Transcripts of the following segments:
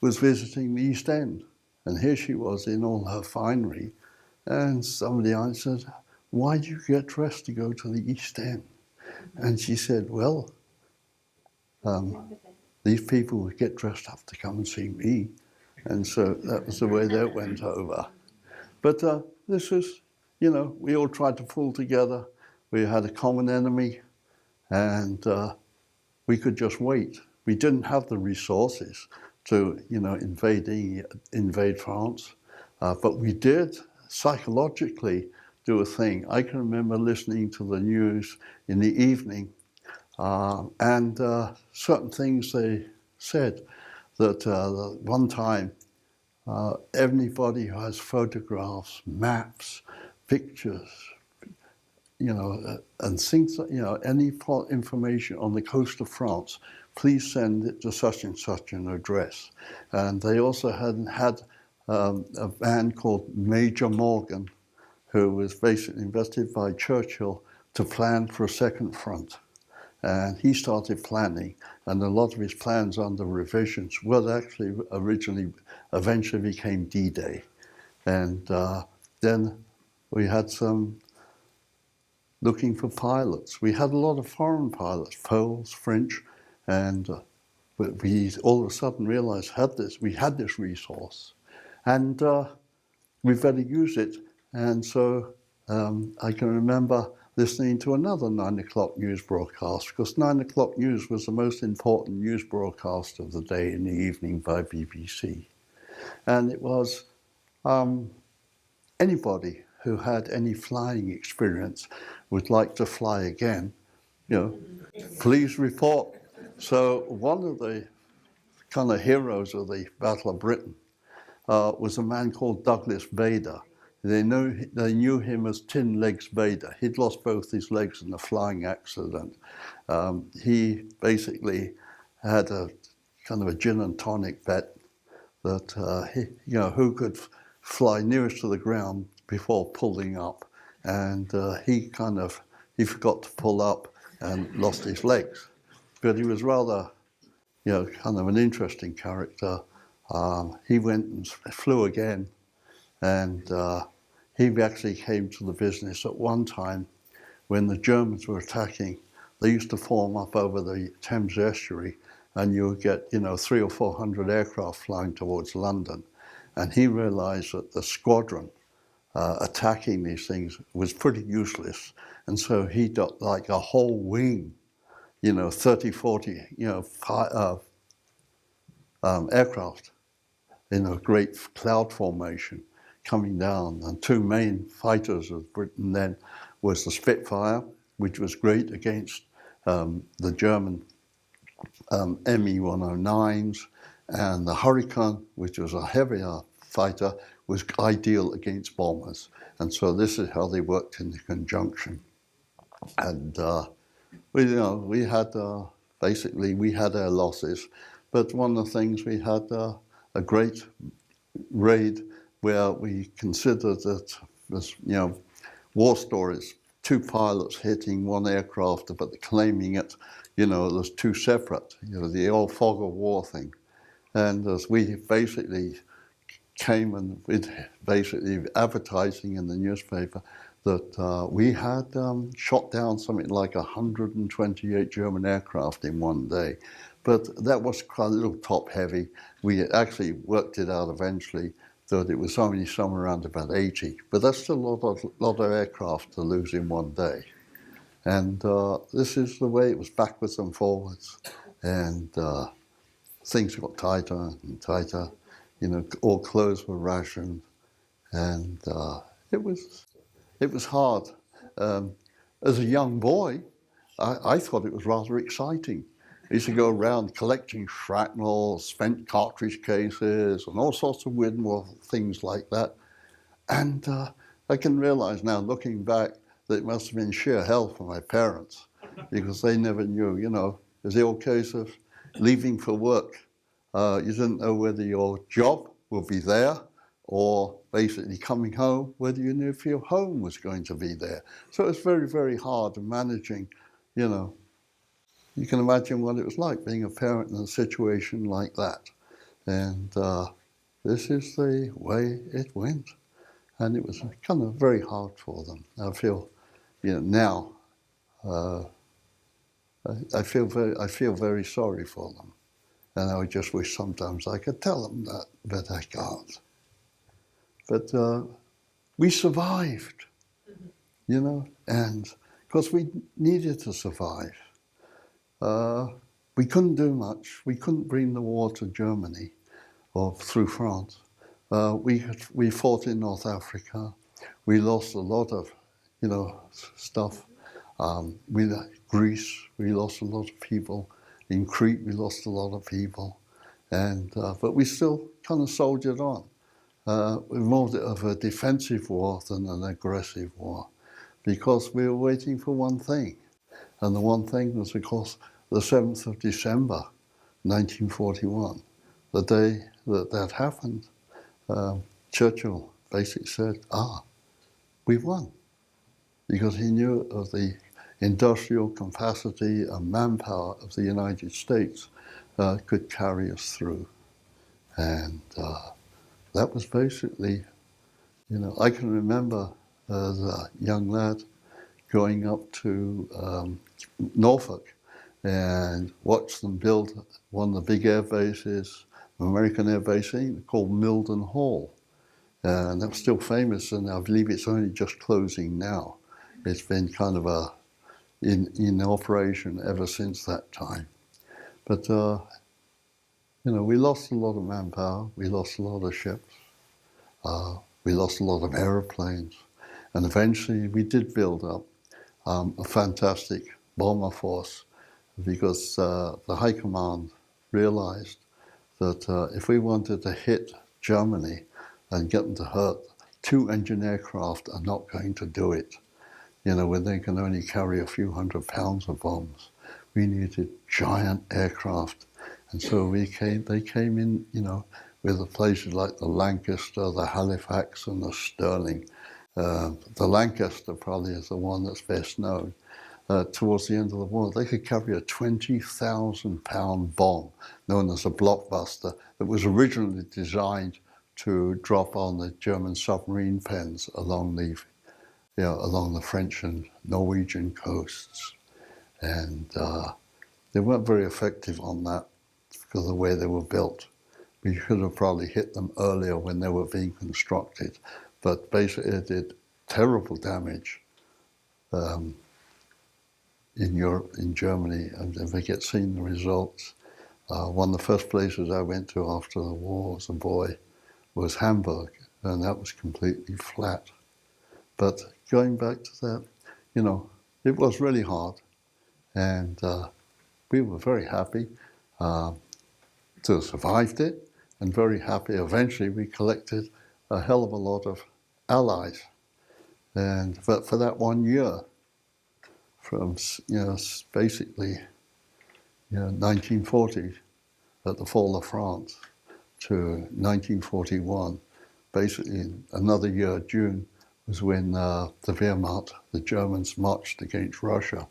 was visiting the East End. And here she was in all her finery. And somebody answered, "Why do you get dressed to go to the East End?" And she said, "Well, these people would get dressed up to come and see me." And so that was the way that went over. But this is, we all tried to pull together. We had a common enemy, and we could just wait. We didn't have the resources to, invade France, but we did psychologically do a thing. I can remember listening to the news in the evening, and certain things they said that one time, anybody who has photographs, maps, pictures, and things, any information on the coast of France, please send it to such and such an address. And they also had a man called Major Morgan, who was basically invested by Churchill to plan for a second front. And he started planning, and a lot of his plans under revisions were actually eventually became D-Day. And then we had some looking for pilots. We had a lot of foreign pilots, Poles, French, and we all of a sudden realized we had this resource, and we better use it. And so I can remember listening to another 9 o'clock news broadcast, because 9 o'clock news was the most important news broadcast of the day in the evening by BBC. And it was anybody who had any flying experience would like to fly again, please report. So one of the kind of heroes of the Battle of Britain was a man called Douglas Bader. They knew him as Tin Legs Bader. He'd lost both his legs in a flying accident. He basically had a kind of a gin and tonic bet that who could fly nearest to the ground before pulling up, and he forgot to pull up and lost his legs. But he was rather, kind of an interesting character. He went and flew again, and he actually came to the business at one time when the Germans were attacking. They used to form up over the Thames estuary, and you would get 300 or 400 aircraft flying towards London. And he realized that the squadron attacking these things was pretty useless. And so he got like a whole wing, 30, 40, aircraft in a great cloud formation coming down. And two main fighters of Britain then was the Spitfire, which was great against the German Me-109s, and the Hurricane, which was a heavier fighter, was ideal against bombers. And so this is how they worked in conjunction. And we had our losses, but one of the things we had a great raid where we considered that this, war stories, two pilots hitting one aircraft, but claiming it, it was two separate, the old fog of war thing. And as we basically came and with basically advertising in the newspaper that we had shot down something like 128 German aircraft in one day. But that was quite a little top heavy. We actually worked it out eventually that it was only somewhere around about 80. But that's still a lot of aircraft to lose in one day. And this is the way it was, backwards and forwards. And things got tighter and tighter. All clothes were rationed. And it was hard. As a young boy, I thought it was rather exciting. I used to go around collecting shrapnel, spent cartridge cases, and all sorts of weird things like that. And I can realize now, looking back, that it must have been sheer hell for my parents, because they never knew, it was the old case of leaving for work. You didn't know whether your job would be there, or basically coming home, whether you knew if your home was going to be there. So it's very, very hard managing, You can imagine what it was like being a parent in a situation like that. And this is the way it went. And it was kind of very hard for them. I feel, now, I feel very sorry for them. And I just wish sometimes I could tell them that, but I can't. But we survived, and because we needed to survive. We couldn't do much. We couldn't bring the war to Germany or through France. We fought in North Africa. We lost a lot of, stuff. Greece, we lost a lot of people. In Crete, we lost a lot of people. And but we still kind of soldiered on. More of a defensive war than an aggressive war, because we were waiting for one thing. And the one thing was, of course, the 7th of December, 1941, the day that happened. Churchill basically said, we won, because he knew of the industrial capacity and manpower of the United States could carry us through. And that was basically, I can remember as a young lad going up to Norfolk and watched them build one of the big air bases, American air base, called Milden Hall. And that's still famous, and I believe it's only just closing now. It's been kind of in operation ever since that time. But, we lost a lot of manpower, we lost a lot of ships, we lost a lot of aeroplanes, and eventually we did build up a fantastic bomber force, because the High Command realized that if we wanted to hit Germany and get them to hurt, 2 engine aircraft are not going to do it. When they can only carry a few hundred pounds of bombs. We needed giant aircraft. And so they came in, with the places like the Lancaster, the Halifax, and the Stirling. The Lancaster probably is the one that's best known. Towards the end of the war, they could carry a 20,000-pound bomb, known as a blockbuster, that was originally designed to drop on the German submarine pens along the French and Norwegian coasts. And they weren't very effective on that because of the way they were built. We should have probably hit them earlier when they were being constructed. But basically it did terrible damage in Europe, in Germany, and if I get seen the results. One of the first places I went to after the war as a boy was Hamburg, and that was completely flat. But going back to that, it was really hard, and we were very happy to have survived it, and very happy. Eventually, we collected a hell of a lot of allies, but for that 1 year, from basically 1940 at the fall of France to 1941, basically another year, June, was when the Wehrmacht, the Germans, marched against Russia.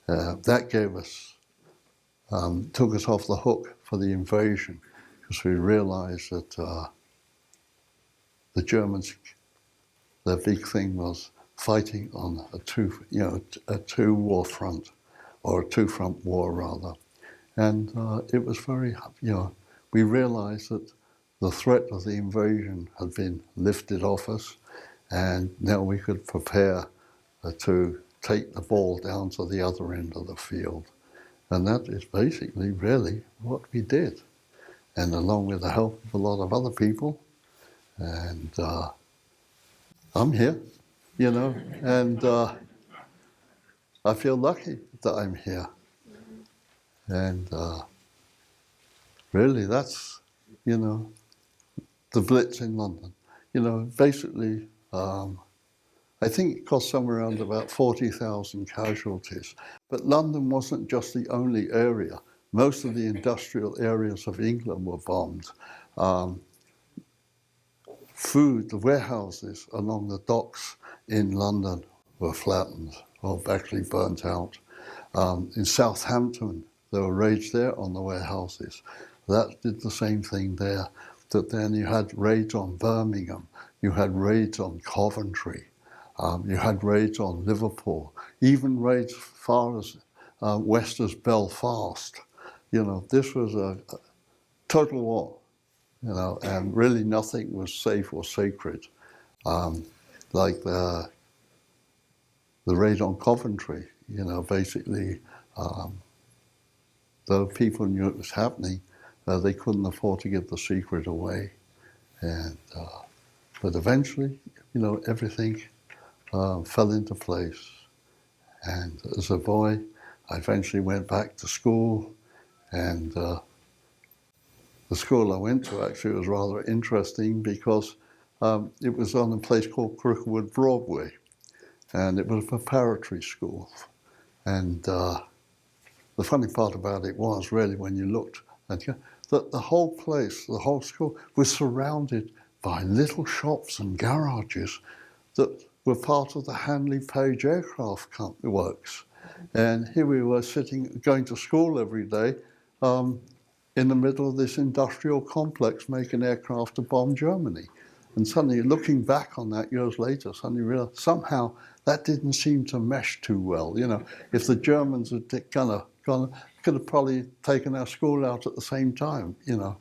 That gave us, took us off the hook for the invasion, because we realized that the Germans, their big thing was fighting on a two-war front, or a two-front war rather. And it was very, we realized that the threat of the invasion had been lifted off us, and now we could prepare to take the ball down to the other end of the field. And that is basically really what we did. And along with the help of a lot of other people, and I'm here, and I feel lucky that I'm here. And really that's, the Blitz in London. Basically, I think it cost somewhere around about 40,000 casualties. But London wasn't just the only area. Most of the industrial areas of England were bombed. The warehouses along the docks in London were flattened or actually burnt out. In Southampton, there were raids there on the warehouses. that did the same thing there. That then you had raids on Birmingham, you had raids on Coventry, you had raids on Liverpool, even raids as far as west as Belfast. You know, this was a total war, you know, and really nothing was safe or sacred. Like the raid on Coventry, you know, basically, though people knew it was happening, they couldn't afford to give the secret away. And but eventually, you know, everything fell into place. And as a boy, I eventually went back to school, and the school I went to actually was rather interesting because it was on a place called Cricklewood Broadway, and it was a preparatory school. And the funny part about it was really when you looked at that the whole place, the whole school, was surrounded by little shops and garages that were part of the Handley Page Aircraft Company Works. And here we were sitting, going to school every day in the middle of this industrial complex making aircraft to bomb Germany. And suddenly, looking back on that years later, suddenly realized somehow that didn't seem to mesh too well. You know, if the Germans had kind of gone, could have probably taken our school out at the same time, you know.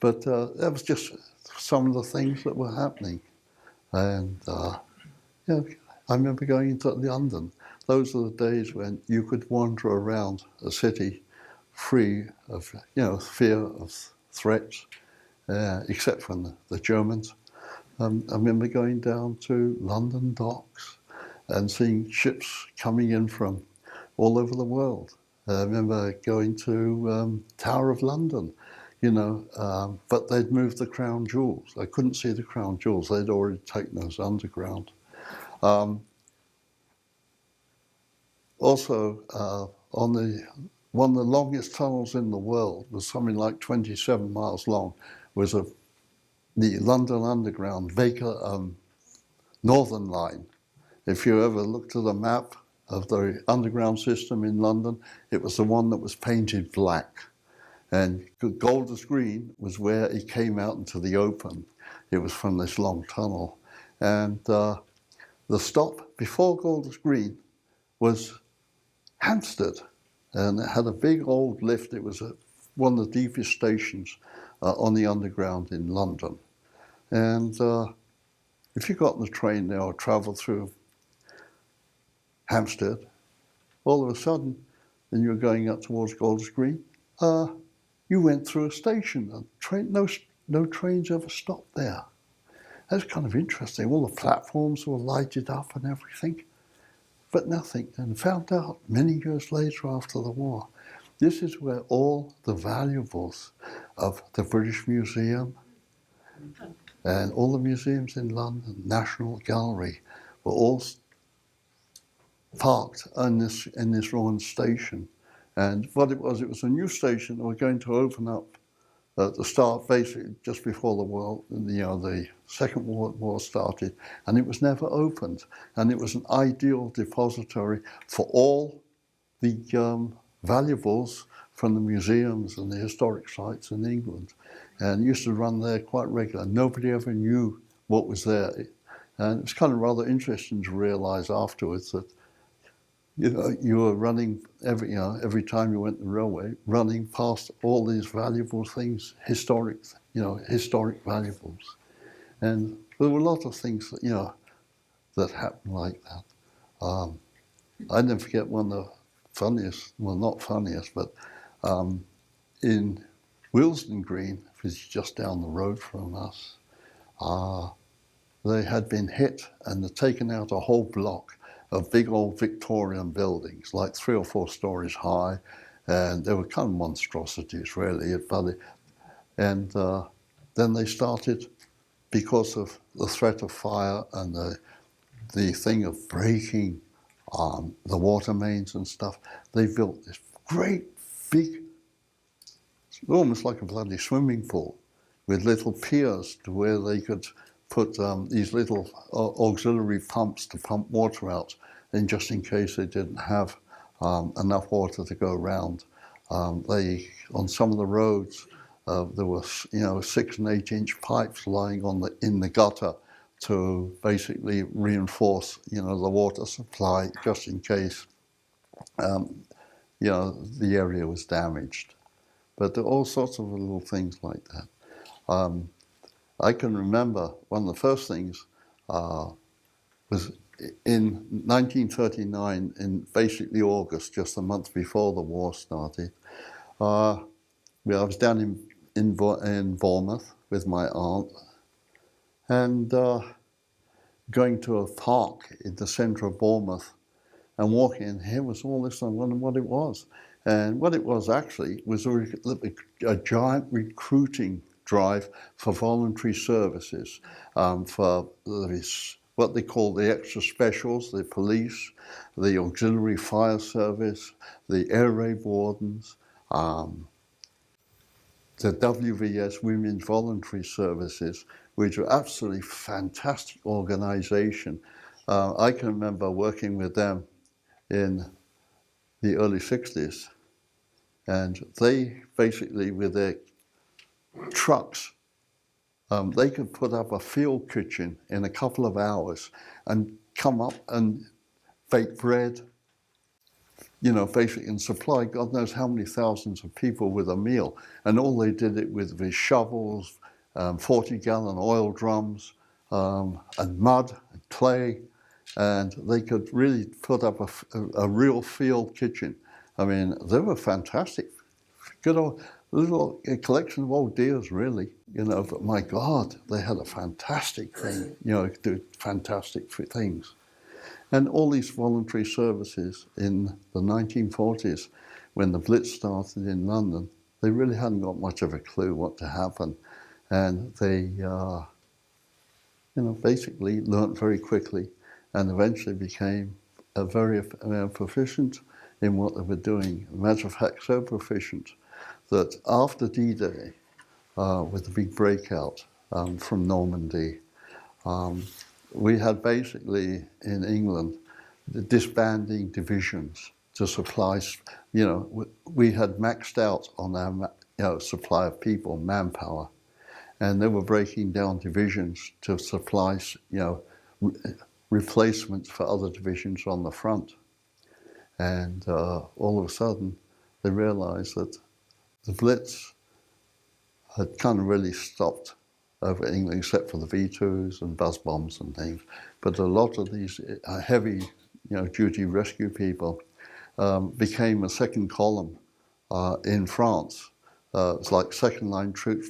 But that was just some of the things that were happening. And you know, I remember going into London. Those are the days when you could wander around a city free of, you know, fear of threats, except from the Germans. I remember going down to London docks and seeing ships coming in from all over the world. I remember going to Tower of London, you know, but they'd moved the crown jewels. I couldn't see the crown jewels. They'd already taken us underground. Also, on one of the longest tunnels in the world was something like 27 miles long, was the London Underground Northern Line. If you ever looked at a map of the underground system in London, it was the one that was painted black. And Golders Green was where it came out into the open. It was from this long tunnel. And the stop before Golders Green was Hampstead. And it had a big old lift. It was one of the deepest stations on the underground in London. And if you got on the train there or travelled through Hampstead, all of a sudden, when you were going up towards Golders Green, you went through a station. No trains ever stopped there. That's kind of interesting. All the platforms were lighted up and everything, but nothing. And found out many years later after the war, this is where all the valuables of the British Museum and all the museums in London, National Gallery, were all parked in this ruined station. And what it was a new station that were going to open up at the start, basically just before the Second World War started, and it was never opened. And it was an ideal depository for all the valuables from the museums and the historic sites in England. And it used to run there quite regularly. Nobody ever knew what was there. And it's kind of rather interesting to realize afterwards that you were running every time you went the railway, running past all these valuable things, historic valuables. And there were a lot of things that happened like that. I never forget one of the funniest, well, not funniest, but in Willesden Green, which is just down the road from us, they had been hit and they'd taken out a whole block of big old Victorian buildings, like 3 or 4 stories high, and they were kind of monstrosities, really. And then they started, because of the threat of fire and the thing of breaking the water mains and stuff, they built this great big, almost like a bloody swimming pool, with little piers to where they could put these little auxiliary pumps to pump water out, and just in case they didn't have enough water to go around. On some of the roads, there were 6 and 8-inch pipes lying in the gutter to basically reinforce the water supply just in case the area was damaged. But there are all sorts of little things like that. I can remember one of the first things was in 1939, in basically August, just a month before the war started. I was down in Bournemouth with my aunt, and going to a park in the centre of Bournemouth and walking, and here was all this, and I wondered what it was. And what it was actually was a giant recruiting drive for voluntary services, for what they call the extra specials, the police, the auxiliary fire service, the air raid wardens, the WVS Women's Voluntary Services, which were absolutely fantastic organisation. I can remember working with them in the early 60s, and they basically, with their trucks, they could put up a field kitchen in a couple of hours and come up and bake bread, basically, and supply God knows how many thousands of people with a meal. And all they did it with shovels, 40-gallon oil drums, and mud and clay, and they could really put up a real field kitchen. I mean, they were fantastic. Good old little collection of old dears, really. But my God, they had a fantastic thing. Do fantastic things. And all these voluntary services in the 1940s, when the Blitz started in London, they really hadn't got much of a clue what to happen. And they, basically learnt very quickly and eventually became very proficient in what they were doing. As a matter of fact, so proficient that after D-Day, with the big breakout from Normandy, we had basically in England the disbanding divisions to supply. We had maxed out on our supply of people, manpower, and they were breaking down divisions to supply replacements for other divisions on the front. And all of a sudden, they realized that the Blitz had kind of really stopped over England, except for the V2s and buzz bombs and things. But a lot of these heavy, duty rescue people became a second column in France. It's like second line troops